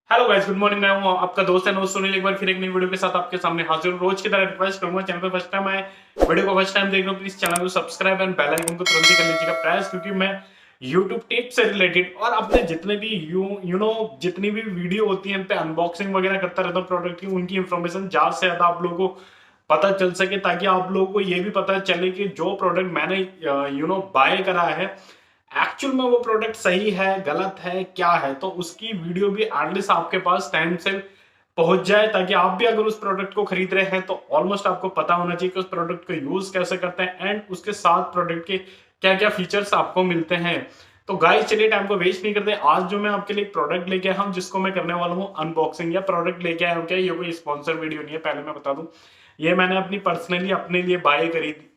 Hello guys, good morning. मैं हूं आपका दोस्त है सुनील, एक बार फिर एक नई वीडियो के साथ आपके सामने हाजिर हूं। रोज की तरह रिक्वेस्ट करूंगा, चैनल पे फर्स्ट टाइम आए, वीडियो को फर्स्ट टाइम देख रहे हो, प्लीज चैनल को सब्सक्राइब एंड बेल आइकन को तुरंत ही कर लीजिएगा प्रेस, क्योंकि मैं यूट्यूब टिप से रिलेटेड और अपने जितने भी जितनी भी वीडियो होती है इन पे अनबॉक्सिंग वगैरह करता रहता हूँ प्रोडक्ट की, उनकी इन्फॉर्मेशन ज्यादा से ज्यादा आप लोगों को पता चल सके, ताकि आप लोगों को ये भी पता चले कि जो प्रोडक्ट मैंने बाय करा है एक्चुअल में वो प्रोडक्ट सही है, गलत है, क्या है। तो उसकी वीडियो भी एटलीस्ट आपके पास टाइम से पहुंच जाए, ताकि आप भी अगर उस प्रोडक्ट को खरीद रहे हैं तो ऑलमोस्ट आपको पता होना चाहिए कि उस प्रोडक्ट को यूज कैसे करते हैं एंड उसके साथ प्रोडक्ट के क्या क्या फीचर्स आपको मिलते हैं। तो गाइस चलिए टाइम को वेस्ट नहीं करते, आज जो मैं आपके लिए प्रोडक्ट लेके आया हूं जिसको मैं करने वाला हूं अनबॉक्सिंग, या प्रोडक्ट लेके आया हूं क्या, ये कोई स्पॉन्सर वीडियो नहीं है, पहले मैं बता दूं। ये मैंने अपनी पर्सनली अपने लिए बाय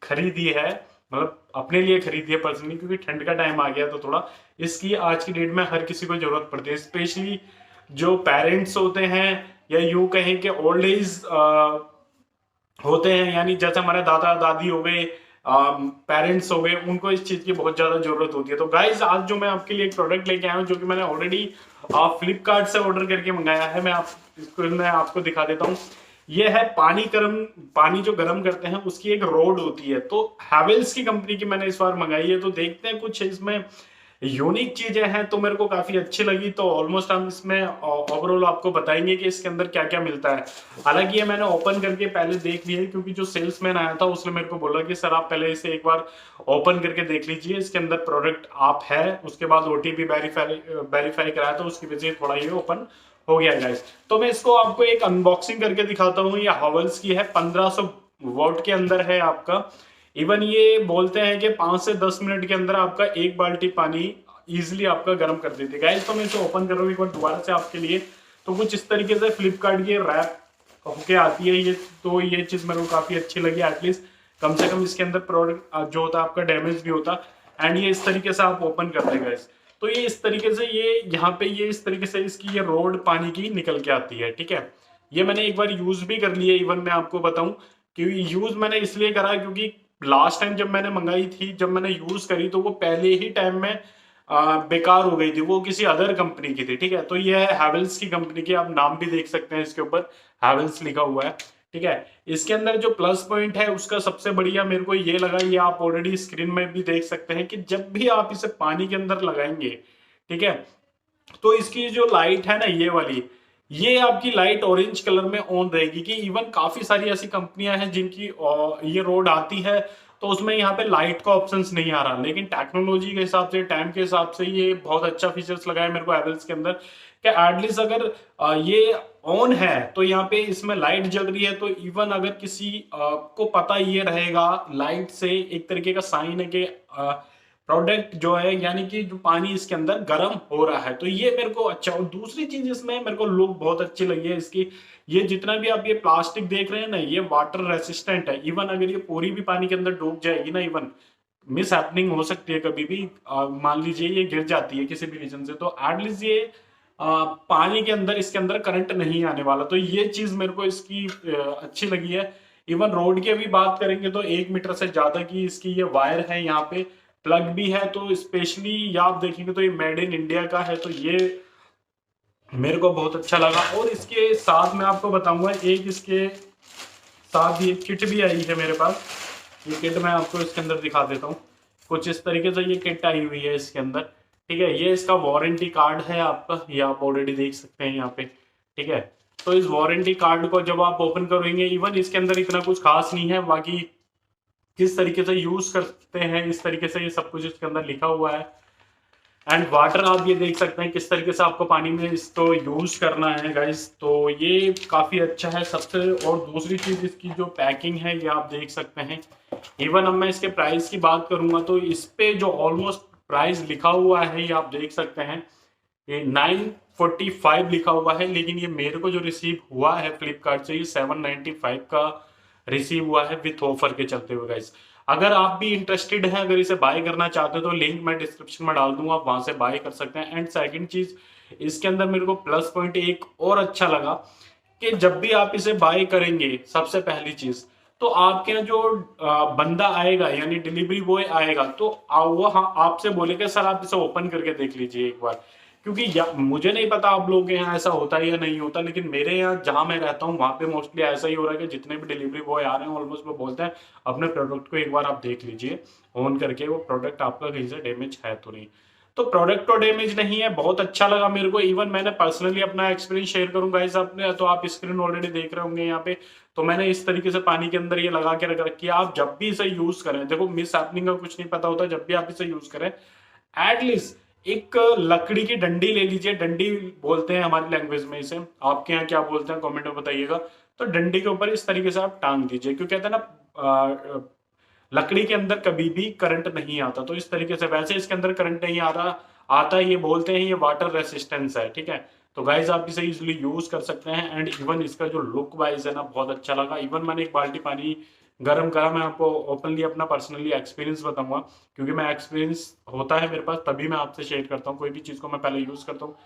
खरीदी है, मतलब अपने लिए खरीदी है पर्सनली, क्योंकि ठंड का टाइम आ गया तो थोड़ा इसकी आज की डेट में हर किसी को जरूरत पड़ती है, स्पेशली जो पेरेंट्स होते हैं या यूं कहें कि ओल्ड एज होते हैं, यानी जैसे हमारे दादा दादी हो गए, पेरेंट्स हो गए, उनको इस चीज की बहुत ज्यादा जरूरत होती है। तो गाइज आज जो मैं आपके लिए एक प्रोडक्ट लेके आया हूँ जो कि मैंने ऑलरेडी फ्लिपकार्ट से ऑर्डर करके मंगाया है, मैं आपको दिखा देता हूँ। ये है पानी जो गर्म करते हैं उसकी एक रोड होती है, तो हैवेल्स की कंपनी की मैंने इस बार मंगाई है। तो देखते हैं, कुछ इसमें यूनिक चीजें हैं तो मेरे को काफी अच्छी लगी, तो ऑलमोस्ट हम इसमें ओवरऑल आपको बताएंगे कि इसके अंदर क्या क्या मिलता है। हालांकि ये मैंने ओपन करके पहले देख लिया है, क्योंकि जो सेल्समैन आया था उसने मेरे को बोला कि सर आप पहले इसे एक बार ओपन करके देख लीजिए, इसके अंदर प्रोडक्ट आप है, उसके बाद ओटीपी वेरीफाई कराया तो उसकी वजह से थोड़ा ये ओपन हो गया गाइस। तो मैं इसको आपको एक अनबॉक्सिंग करके दिखाता हूँ। ये हावेल्स की है, 1500 वॉट के अंदर है आपका। इवन ये बोलते हैं कि 5 से 10 मिनट के अंदर आपका एक बाल्टी पानी इजिली आपका गर्म कर देती है गाइस। तो मैं इसे ओपन कर रहा हूँ एक बार दोबारा से आपके लिए। तो कुछ इस तरीके से फ्लिपकार्ट की रैप होके आती है ये, तो ये चीज मेरे को काफी अच्छी लगी। एटलीस्ट कम से कम इसके अंदर प्रोडक्ट जो होता है आपका डैमेज नहीं होता, एंड ये इस तरीके से आप ओपन कर देगा गाइस। तो ये इस तरीके से ये यहाँ पे ये इस तरीके से इसकी ये रोड पानी की निकल के आती है, ठीक है। ये मैंने एक बार यूज भी कर लिया, इवन मैं आपको बताऊं कि यूज मैंने इसलिए करा क्योंकि लास्ट टाइम जब मैंने मंगाई थी, जब मैंने यूज करी तो वो पहले ही टाइम में बेकार हो गई थी, वो किसी अदर कंपनी की थी, ठीक है। तो ये है हैवेल्स की कंपनी की, आप नाम भी देख सकते हैं इसके ऊपर हैवेल्स लिखा हुआ है, ठीक है। इसके अंदर जो प्लस पॉइंट है उसका सबसे बढ़िया मेरे को ये लगा, ये आप ऑलरेडी स्क्रीन में भी देख सकते हैं कि जब भी आप इसे पानी के अंदर लगाएंगे, ठीक है, तो इसकी जो लाइट है ना ये वाली, ये आपकी लाइट ऑरेंज कलर में ऑन रहेगी। कि इवन काफी सारी ऐसी कंपनियां हैं जिनकी ये रोड आती है तो उसमें यहाँ पे लाइट का ऑप्शन नहीं आ रहा, लेकिन टेक्नोलॉजी के हिसाब से, टाइम के हिसाब से ये बहुत अच्छा फीचर्स लगाया मेरे को हैवेल्स के अंदर, कि एटलीस्ट अगर ये ऑन है तो यहाँ पे इसमें लाइट जल रही है, तो इवन अगर किसी को पता ये रहेगा, लाइट से एक तरीके का साइन है कि प्रोडक्ट जो है, यानी कि जो पानी इसके अंदर गर्म हो रहा है। तो ये मेरे को अच्छा। और दूसरी चीज इसमें मेरे को लुक बहुत अच्छी लगी है इसकी, ये जितना भी आप ये प्लास्टिक देख रहे हैं ना, ये वाटर रेसिस्टेंट है। इवन अगर ये पूरी भी पानी के अंदर डूब जाएगी ना, इवन मिस हैपनिंग हो सकती है कभी भी, मान लीजिए ये गिर जाती है किसी भी रीजन से, तो एटलीस्ट ये पानी के अंदर, इसके अंदर करंट नहीं आने वाला। तो ये चीज मेरे को इसकी अच्छी लगी है। इवन रोड की अभी बात करेंगे तो 1 मीटर से ज्यादा की इसकी ये वायर है, यहाँ पे प्लग भी है, तो स्पेशली या आप देखेंगे तो ये मेड इन इंडिया का है, तो ये मेरे को बहुत अच्छा लगा। और इसके साथ मैं आपको बताऊंगा, एक इसके साथ ये किट भी आई है मेरे पास। ये किट मैं आपको इसके अंदर दिखा देता हूँ, कुछ इस तरीके से ये किट आई हुई है इसके अंदर, ठीक है। ये इसका वारंटी कार्ड है आपका, ये आप ऑलरेडी देख सकते हैं यहाँ पे, ठीक है। तो इस वारंटी कार्ड को जब आप ओपन करेंगे, इवन इसके अंदर इतना कुछ खास नहीं है, बाकी किस तरीके से यूज करते हैं इस तरीके से ये सब कुछ इसके अंदर लिखा हुआ है। एंड वाटर आप ये देख सकते हैं किस तरीके से आपको पानी में इसको यूज करना है गाइस, तो ये काफी अच्छा है सबसे। और दूसरी चीज इसकी जो पैकिंग है ये आप देख सकते हैं। इवन अब मैं इसके प्राइस की बात करूंगा तो इस पे जो ऑलमोस्ट प्राइस लिखा हुआ है ये आप देख सकते हैं, ये 945 लिखा हुआ है, लेकिन ये मेरे को जो रिसीव हुआ है फ्लिपकार्ट से ये 795 का रिसीव हुआ है विथ ऑफर के चलते हुए गाइस। अगर आप भी इंटरेस्टेड हैं, अगर इसे बाय करना चाहते हो तो लिंक मैं डिस्क्रिप्शन में डाल दूंगा, आप वहां से बाय कर सकते हैं। एंड सेकंड चीज इसके अंदर मेरे को प्लस पॉइंट एक और अच्छा लगा, कि जब भी आप इसे बाय करेंगे सबसे पहली चीज, तो आपके यहाँ जो बंदा आएगा यानी डिलीवरी बॉय आएगा, तो वो आपसे बोलेगा सर आप इसे ओपन करके देख लीजिए एक बार, क्योंकि मुझे नहीं पता आप लोगों के यहाँ ऐसा होता है या नहीं होता, लेकिन मेरे यहाँ जहाँ मैं रहता हूँ वहाँ पे मोस्टली ऐसा ही हो रहा है कि जितने भी डिलीवरी बॉय आ रहे हैं ऑलमोस्ट वो बोलते हैं अपने प्रोडक्ट को एक बार आप देख लीजिए ऑन करके, वो प्रोडक्ट आपका कहीं से डैमेज है तो नहीं। तो प्रोडक्ट तो डैमेज नहीं है, बहुत अच्छा लगा मेरे को। इवन मैंने पर्सनली अपना एक्सपीरियंस शेयर करूंगा इस आपने, तो आप स्क्रीन ऑलरेडी देख रहे होंगे यहाँ पे। तो मैंने इस तरीके से पानी के अंदर ये लगा के रख रखी है। आप जब भी इसे यूज करें, देखो मिस हैपनिंग का कुछ नहीं पता होता, जब भी आप इसे यूज करें एटलीस्ट एक लकड़ी की डंडी ले लीजिए। डंडी बोलते हैं हमारी लैंग्वेज में इसे, आपके यहाँ क्या बोलते हैं कमेंट में बताइएगा। तो डंडी के ऊपर इस तरीके से आप टांग दीजिए, क्योंकि कहते हैं ना लकड़ी के अंदर कभी भी करंट नहीं आता। तो इस तरीके से, वैसे इसके अंदर करंट नहीं आता है, ये बोलते हैं ये वाटर रेसिस्टेंस है, ठीक है। तो गाइज आप इसे इजिली यूज कर सकते हैं। एंड इवन इसका जो लुक वाइज है ना बहुत अच्छा लगा। इवन मैंने एक बाल्टी पानी गर्म करा, मैं आपको ओपनली अपना पर्सनली एक्सपीरियंस बताऊंगा, क्योंकि मैं एक्सपीरियंस होता है मेरे पास तभी मैं आपसे शेयर करता हूँ, कोई भी चीज को मैं पहले यूज करता हूँ।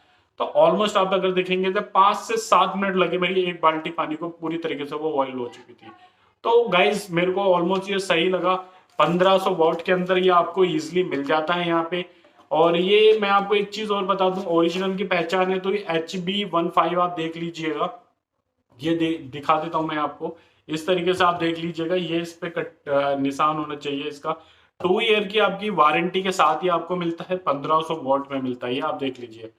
तो ऑलमोस्ट आप अगर देखेंगे तो 5 से 7 मिनट लगे मेरी एक बाल्टी पानी को पूरी तरीके से वो बॉयल हो चुकी थी। तो गाइज मेरे को ऑलमोस्ट ये सही लगा। 1500 वॉट के अंदर ये आपको इजिली मिल जाता है यहाँ पे। और ये मैं आपको एक चीज और बता दूं, ओरिजिनल की पहचान है तो ये HB15 आप देख लीजिएगा। ये दिखा देता हूं मैं आपको, इस तरीके से आप देख लीजिएगा। ये इस पे निशान होना चाहिए इसका। 2 ईयर की आपकी वारंटी के साथ ही आपको मिलता है, 1500 वॉट में मिलता है, ये आप देख लीजिए।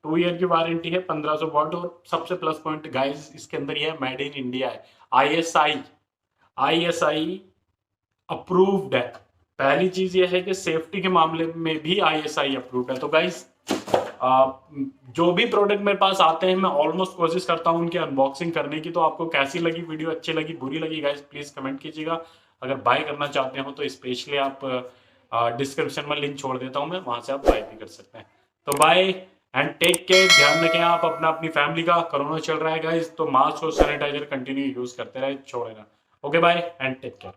2 ईयर की वारंटी है, 1500 वॉट। और सबसे प्लस पॉइंट गाइस इसके अंदर ये मेड इन इंडिया है, आईएसआई अप्रूव्ड है। पहली चीज ये है कि सेफ्टी के मामले में भी आईएसआई अप्रूव्ड है। तो गाइस जो भी प्रोडक्ट मेरे पास आते हैं मैं ऑलमोस्ट कोशिश करता हूं उनकी अनबॉक्सिंग करने की। तो आपको कैसी लगी वीडियो, अच्छी लगी बुरी लगी गाइस प्लीज कमेंट कीजिएगा। अगर बाय करना चाहते हो तो स्पेशली आप डिस्क्रिप्शन में लिंक छोड़ देता हूं मैं, वहां से आप बाय भी कर सकते हैं। तो बाय एंड टेक केयर, ध्यान रखें आप अपना अपनी फैमिली का। कोरोना चल रहा है गाइस, तो मास्क और सैनिटाइजर कंटिन्यू यूज करते रहे, छोड़े ना। Okay bye and take care.